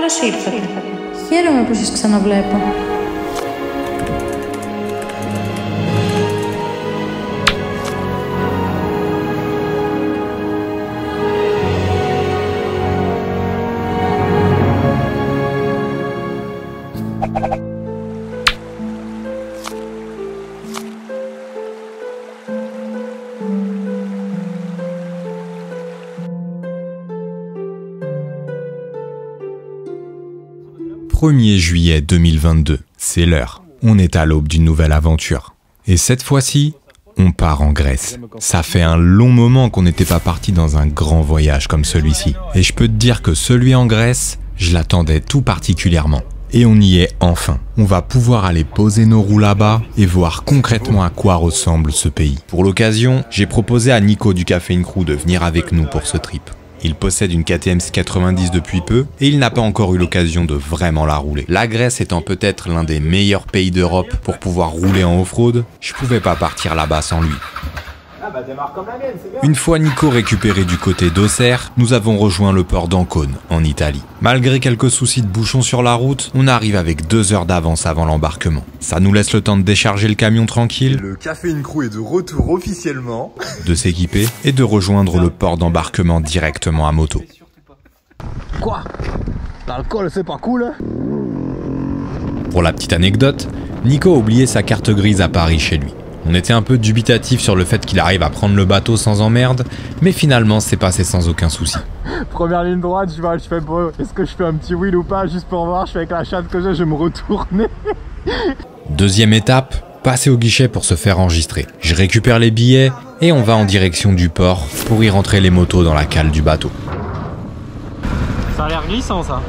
Καλώς ήρθατε. Χαίρομαι που σας ξαναβλέπω. « 1er juillet 2022, c'est l'heure. On est à l'aube d'une nouvelle aventure. Et cette fois-ci, on part en Grèce. Ça fait un long moment qu'on n'était pas parti dans un grand voyage comme celui-ci. Et je peux te dire que celui en Grèce, je l'attendais tout particulièrement. Et on y est enfin. On va pouvoir aller poser nos roues là-bas et voir concrètement à quoi ressemble ce pays. Pour l'occasion, j'ai proposé à Nico du Café Crew de venir avec nous pour ce trip. Il possède une KTM 90 depuis peu et il n'a pas encore eu l'occasion de vraiment la rouler. La Grèce étant peut-être l'un des meilleurs pays d'Europe pour pouvoir rouler en off-road, je pouvais pas partir là-bas sans lui. Une fois Nico récupéré du côté d'Auxerre, nous avons rejoint le port d'Ancône, en Italie. Malgré quelques soucis de bouchons sur la route, on arrive avec 2 heures d'avance avant l'embarquement. Ça nous laisse le temps de décharger le camion tranquille, le Café Crew est de retour officiellement, de s'équiper et de rejoindre le port d'embarquement directement à moto. Quoi? L'alcool c'est pas cool? Pour la petite anecdote, Nico a oublié sa carte grise à Paris chez lui. On était un peu dubitatif sur le fait qu'il arrive à prendre le bateau sans emmerde, mais finalement c'est passé sans aucun souci. Première ligne droite, je fais bon, est-ce que je fais un petit wheel ou pas, juste pour voir, je fais avec la chatte que j'ai, je vais me retourner. Deuxième étape, passer au guichet pour se faire enregistrer. Je récupère les billets et on va en direction du port pour y rentrer les motos dans la cale du bateau. Ça a l'air glissant ça.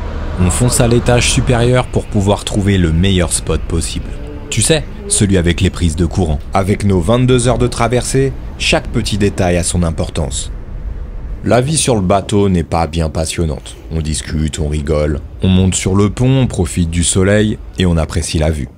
On fonce à l'étage supérieur pour pouvoir trouver le meilleur spot possible. Tu sais, celui avec les prises de courant. Avec nos 22 heures de traversée, chaque petit détail a son importance. La vie sur le bateau n'est pas bien passionnante. On discute, on rigole, on monte sur le pont, on profite du soleil et on apprécie la vue.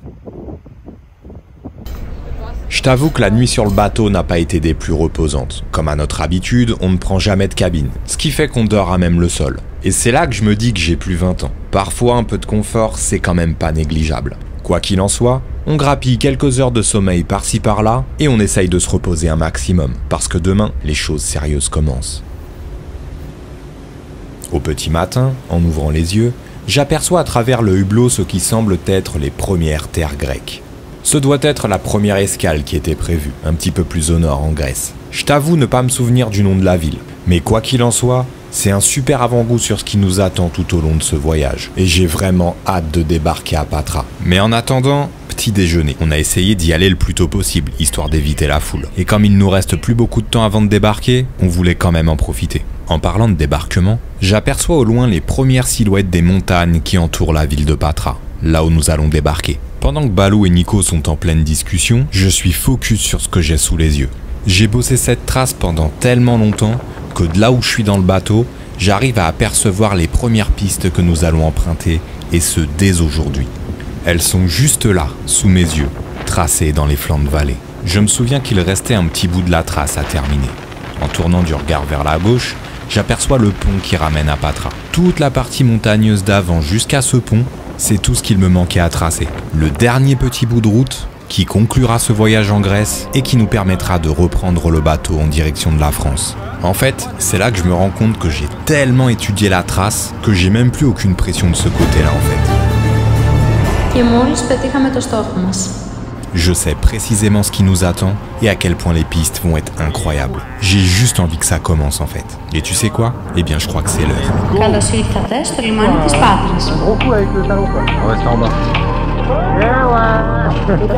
Je t'avoue que la nuit sur le bateau n'a pas été des plus reposantes. Comme à notre habitude, on ne prend jamais de cabine, ce qui fait qu'on dort à même le sol. Et c'est là que je me dis que j'ai plus 20 ans. Parfois un peu de confort, c'est quand même pas négligeable. Quoi qu'il en soit, on grappille quelques heures de sommeil par-ci par-là et on essaye de se reposer un maximum, parce que demain, les choses sérieuses commencent. Au petit matin, en ouvrant les yeux, j'aperçois à travers le hublot ce qui semble être les premières terres grecques. Ce doit être la première escale qui était prévue, un petit peu plus au nord en Grèce. Je t'avoue ne pas me souvenir du nom de la ville, mais quoi qu'il en soit, c'est un super avant-goût sur ce qui nous attend tout au long de ce voyage. Et j'ai vraiment hâte de débarquer à Patra. Mais en attendant, petit déjeuner. On a essayé d'y aller le plus tôt possible, histoire d'éviter la foule. Et comme il nous reste plus beaucoup de temps avant de débarquer, on voulait quand même en profiter. En parlant de débarquement, j'aperçois au loin les premières silhouettes des montagnes qui entourent la ville de Patra, là où nous allons débarquer. Pendant que Balou et Nico sont en pleine discussion, je suis focus sur ce que j'ai sous les yeux. J'ai bossé cette trace pendant tellement longtemps que de là où je suis dans le bateau, j'arrive à apercevoir les premières pistes que nous allons emprunter, et ce dès aujourd'hui. Elles sont juste là, sous mes yeux, tracées dans les flancs de vallée. Je me souviens qu'il restait un petit bout de la trace à terminer. En tournant du regard vers la gauche, j'aperçois le pont qui ramène à Patra. Toute la partie montagneuse d'avant jusqu'à ce pont, c'est tout ce qu'il me manquait à tracer. Le dernier petit bout de route qui conclura ce voyage en Grèce et qui nous permettra de reprendre le bateau en direction de la France. En fait, c'est là que je me rends compte que j'ai tellement étudié la trace que j'ai même plus aucune pression de ce côté-là en fait. Je sais précisément ce qui nous attend et à quel point les pistes vont être incroyables. J'ai juste envie que ça commence en fait. Et tu sais quoi? Eh bien je crois que c'est l'heure.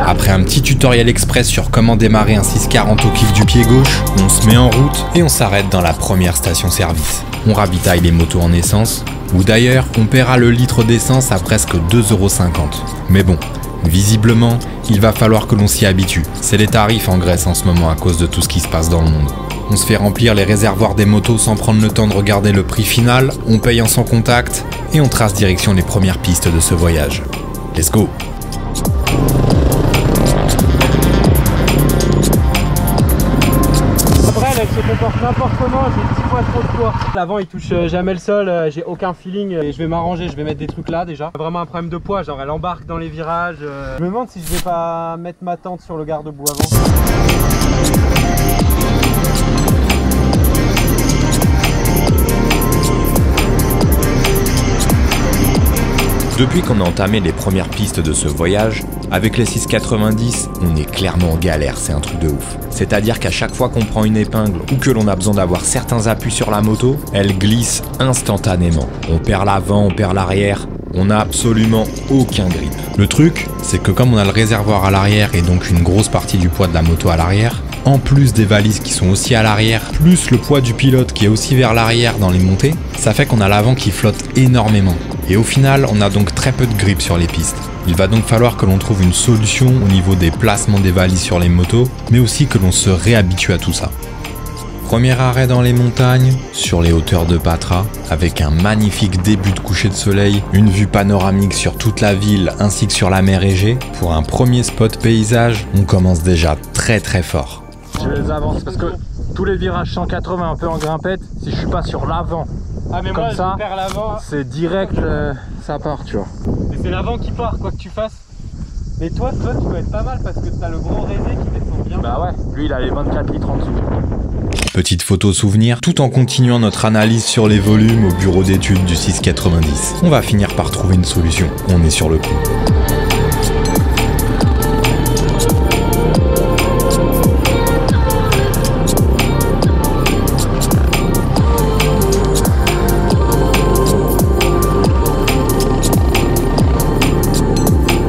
Après un petit tutoriel express sur comment démarrer un 640 au kiff du pied gauche, on se met en route et on s'arrête dans la première station-service. On ravitaille les motos en essence, ou d'ailleurs on paiera le litre d'essence à presque 2,50 €. Mais bon, visiblement, il va falloir que l'on s'y habitue. C'est les tarifs en Grèce en ce moment à cause de tout ce qui se passe dans le monde. On se fait remplir les réservoirs des motos sans prendre le temps de regarder le prix final, on paye en sans contact et on trace direction les premières pistes de ce voyage. Let's go! Après, se comporte n'importe comment, j'ai 10 fois trop de poids. L'avant il touche jamais le sol, j'ai aucun feeling et je vais m'arranger, je vais mettre des trucs là déjà. Vraiment un problème de poids, genre elle embarque dans les virages. Je me demande si je vais pas mettre ma tente sur le garde-boue avant. Depuis qu'on a entamé les premières pistes de ce voyage, avec les 690, on est clairement en galère, c'est un truc de ouf. C'est-à-dire qu'à chaque fois qu'on prend une épingle ou que l'on a besoin d'avoir certains appuis sur la moto, elle glisse instantanément. On perd l'avant, on perd l'arrière, on n'a absolument aucun grip. Le truc, c'est que comme on a le réservoir à l'arrière et donc une grosse partie du poids de la moto à l'arrière, en plus des valises qui sont aussi à l'arrière, plus le poids du pilote qui est aussi vers l'arrière dans les montées, ça fait qu'on a l'avant qui flotte énormément. Et au final, on a donc très peu de grip sur les pistes. Il va donc falloir que l'on trouve une solution au niveau des placements des valises sur les motos, mais aussi que l'on se réhabitue à tout ça. Premier arrêt dans les montagnes, sur les hauteurs de Patra, avec un magnifique début de coucher de soleil, une vue panoramique sur toute la ville ainsi que sur la mer Égée. Pour un premier spot paysage, on commence déjà très très fort. Je les avance parce que tous les virages 180 un peu en grimpette, si je suis pas sur l'avant, mais comme moi, ça, je perds l'avant. c'est direct, ça part, tu vois. Et c'est l'avant qui part, quoi que tu fasses. Mais toi, tu dois être pas mal parce que t'as le gros résé qui descend bien. Bah ouais, lui il a les 24 litres en dessous. Petite photo souvenir, tout en continuant notre analyse sur les volumes au bureau d'études du 690. On va finir par trouver une solution, on est sur le coup.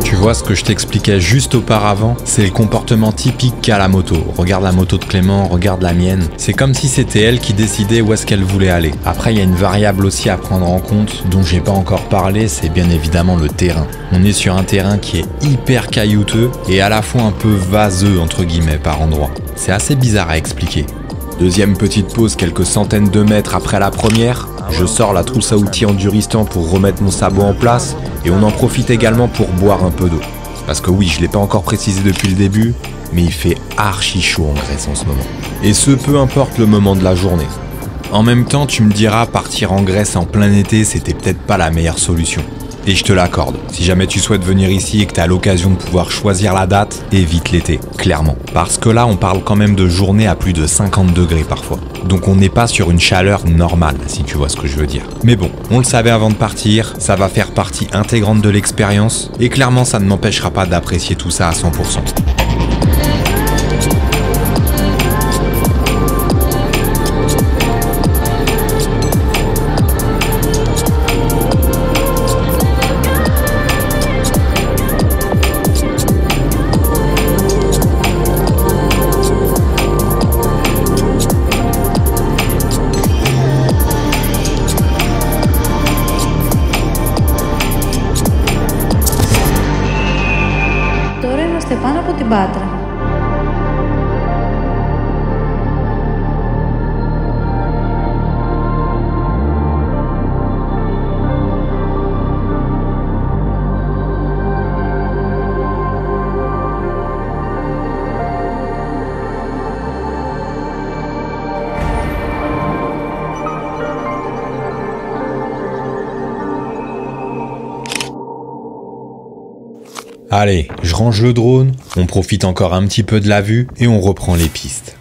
Tu vois ce que je t'expliquais juste auparavant, c'est le comportement typique qu'a la moto. Regarde la moto de Clément, regarde la mienne. C'est comme si c'était elle qui décidait où est-ce qu'elle voulait aller. Après, il y a une variable aussi à prendre en compte, dont j'ai pas encore parlé, c'est bien évidemment le terrain. On est sur un terrain qui est hyper caillouteux et à la fois un peu vaseux entre guillemets par endroits. C'est assez bizarre à expliquer. Deuxième petite pause quelques centaines de mètres après la première, je sors la trousse à outils Enduristan pour remettre mon sabot en place et on en profite également pour boire un peu d'eau. Parce que oui, je l'ai pas encore précisé depuis le début, mais il fait archi chaud en Grèce en ce moment. Et ce peu importe le moment de la journée. En même temps, tu me diras, partir en Grèce en plein été, c'était peut-être pas la meilleure solution. Et je te l'accorde, si jamais tu souhaites venir ici et que tu as l'occasion de pouvoir choisir la date, évite l'été, clairement. Parce que là, on parle quand même de journées à plus de 50 degrés parfois. Donc on n'est pas sur une chaleur normale, si tu vois ce que je veux dire. Mais bon, on le savait avant de partir, ça va faire partie intégrante de l'expérience, et clairement ça ne m'empêchera pas d'apprécier tout ça à 100%. Πάνω από την Πάτρα. Allez, je range le drone, on profite encore un petit peu de la vue et on reprend les pistes.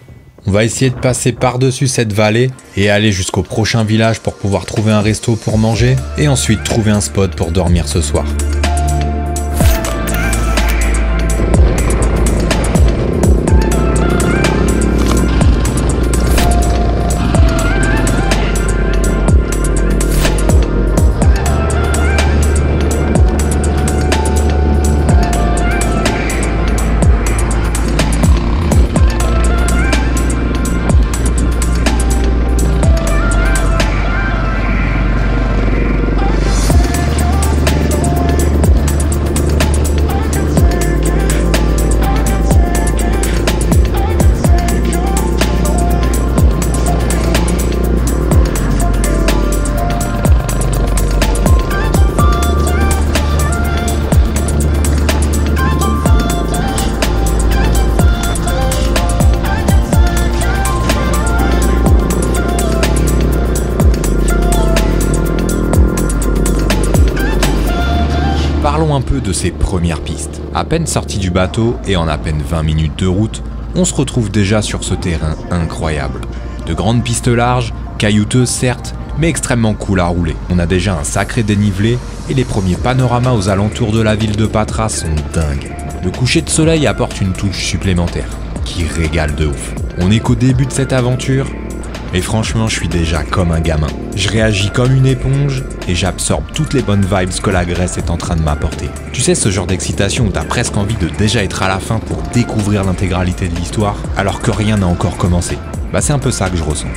On va essayer de passer par-dessus cette vallée et aller jusqu'au prochain village pour pouvoir trouver un resto pour manger et ensuite trouver un spot pour dormir ce soir. un peu de ces premières pistes. À peine sorti du bateau et en à peine 20 minutes de route, on se retrouve déjà sur ce terrain incroyable. De grandes pistes larges, caillouteuses certes, mais extrêmement cool à rouler. On a déjà un sacré dénivelé et les premiers panoramas aux alentours de la ville de Patras sont dingues. Le coucher de soleil apporte une touche supplémentaire, qui régale de ouf. On n'est qu'au début de cette aventure, et franchement je suis déjà comme un gamin. Je réagis comme une éponge et j'absorbe toutes les bonnes vibes que la Grèce est en train de m'apporter. Tu sais, ce genre d'excitation où t'as presque envie de déjà être à la fin pour découvrir l'intégralité de l'histoire, alors que rien n'a encore commencé. Bah c'est un peu ça que je ressens.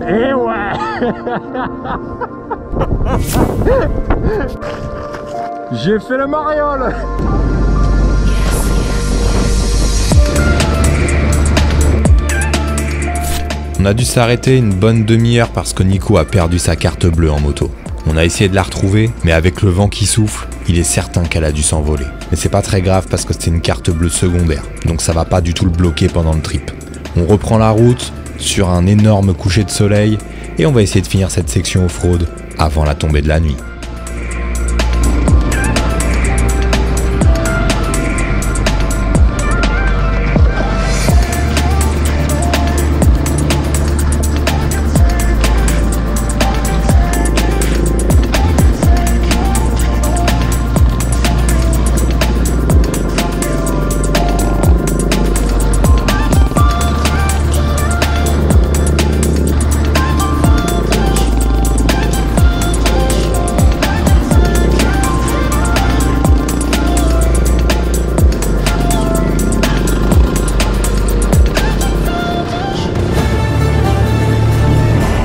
Et ouais. J'ai fait le mariole. On a dû s'arrêter une bonne demi-heure parce que Nico a perdu sa carte bleue en moto. On a essayé de la retrouver, mais avec le vent qui souffle, il est certain qu'elle a dû s'envoler. Mais c'est pas très grave parce que c'était une carte bleue secondaire, donc ça va pas du tout le bloquer pendant le trip. On reprend la route sur un énorme coucher de soleil et on va essayer de finir cette section off-road avant la tombée de la nuit.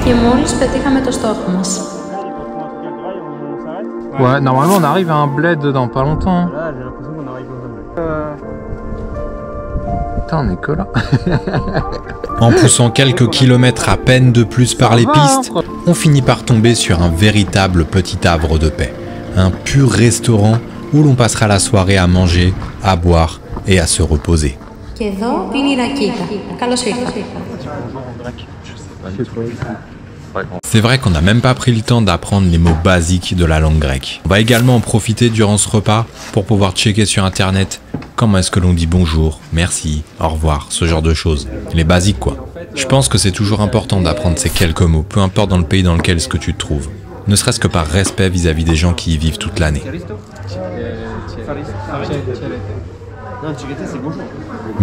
Και μόλις πετύχαμε το στόχο μας. Ouais, normalement on arrive à un bled dans pas longtemps. Là, j'ai l'impression qu'on arrive dans un bled. Putain, on est que là. En poussant quelques kilomètres à peine de plus par les pistes, on finit par tomber sur un véritable petit havre de paix. Un pur restaurant où l'on passera la soirée à manger, à boire et à se reposer. Και εδώ είναι η Ρακίτα. Καλώς ήρθατε. C'est vrai qu'on n'a même pas pris le temps d'apprendre les mots basiques de la langue grecque. On va également en profiter durant ce repas pour pouvoir checker sur internet comment est-ce que l'on dit bonjour, merci, au revoir, ce genre de choses. Les basiques quoi. Je pense que c'est toujours important d'apprendre ces quelques mots, peu importe dans le pays dans lequel ce que tu te trouves. Ne serait-ce que par respect vis-à-vis des gens qui y vivent toute l'année.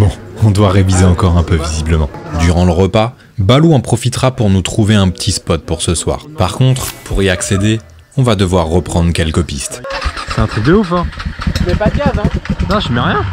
Bon, on doit réviser encore un peu visiblement. Durant le repas, Balou en profitera pour nous trouver un petit spot pour ce soir. Par contre, pour y accéder, on va devoir reprendre quelques pistes. C'est un truc de ouf hein. Tu mets pas de gaz hein. Non, je mets rien.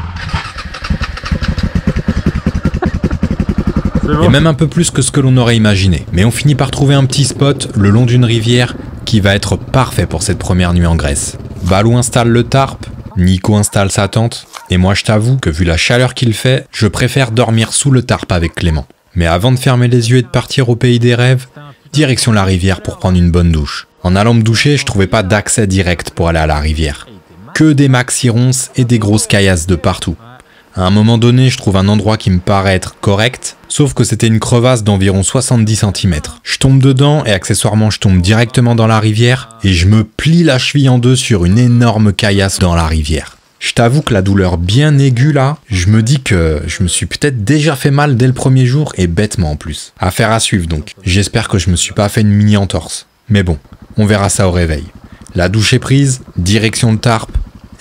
Et même un peu plus que ce que l'on aurait imaginé. Mais on finit par trouver un petit spot le long d'une rivière qui va être parfait pour cette première nuit en Grèce. Balou installe le tarp, Nico installe sa tente, et moi je t'avoue que vu la chaleur qu'il fait, je préfère dormir sous le tarp avec Clément. Mais avant de fermer les yeux et de partir au pays des rêves, direction la rivière pour prendre une bonne douche. En allant me doucher, je trouvais pas d'accès direct pour aller à la rivière. Que des maxi ronces et des grosses caillasses de partout. À un moment donné, je trouve un endroit qui me paraît être correct, sauf que c'était une crevasse d'environ 70 cm. Je tombe dedans et accessoirement je tombe directement dans la rivière et je me plie la cheville en deux sur une énorme caillasse dans la rivière. Je t'avoue que la douleur bien aiguë là, je me dis que je me suis peut-être déjà fait mal dès le premier jour et bêtement en plus. Affaire à suivre donc. J'espère que je me suis pas fait une mini entorse. Mais bon, on verra ça au réveil. La douche est prise, direction le tarp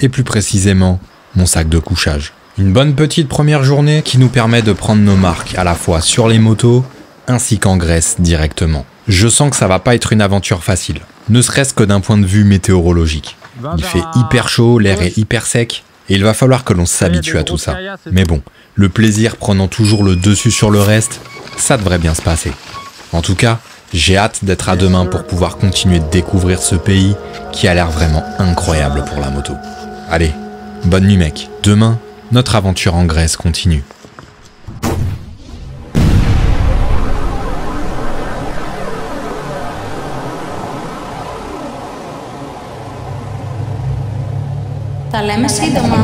et plus précisément mon sac de couchage. Une bonne petite première journée qui nous permet de prendre nos marques à la fois sur les motos ainsi qu'en Grèce directement. Je sens que ça va pas être une aventure facile, ne serait-ce que d'un point de vue météorologique. Il fait hyper chaud, l'air est hyper sec, et il va falloir que l'on s'habitue à tout ça. Mais bon, le plaisir prenant toujours le dessus sur le reste, ça devrait bien se passer. En tout cas, j'ai hâte d'être à demain pour pouvoir continuer de découvrir ce pays qui a l'air vraiment incroyable pour la moto. Allez, bonne nuit mec. Demain, notre aventure en Grèce continue. Τα λέμε σύντομα.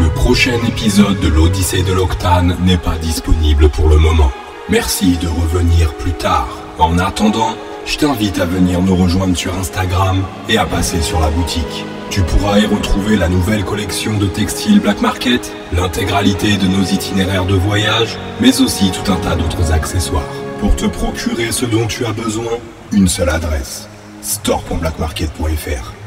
Le prochain épisode de l'Odyssée de l'Octane n'est pas disponible pour le moment. Merci de revenir plus tard. En attendant, je t'invite à venir nous rejoindre sur Instagram et à passer sur la boutique. Tu pourras y retrouver la nouvelle collection de textiles Black Market, l'intégralité de nos itinéraires de voyage, mais aussi tout un tas d'autres accessoires. Pour te procurer ce dont tu as besoin, une seule adresse: store.blackmarket.fr.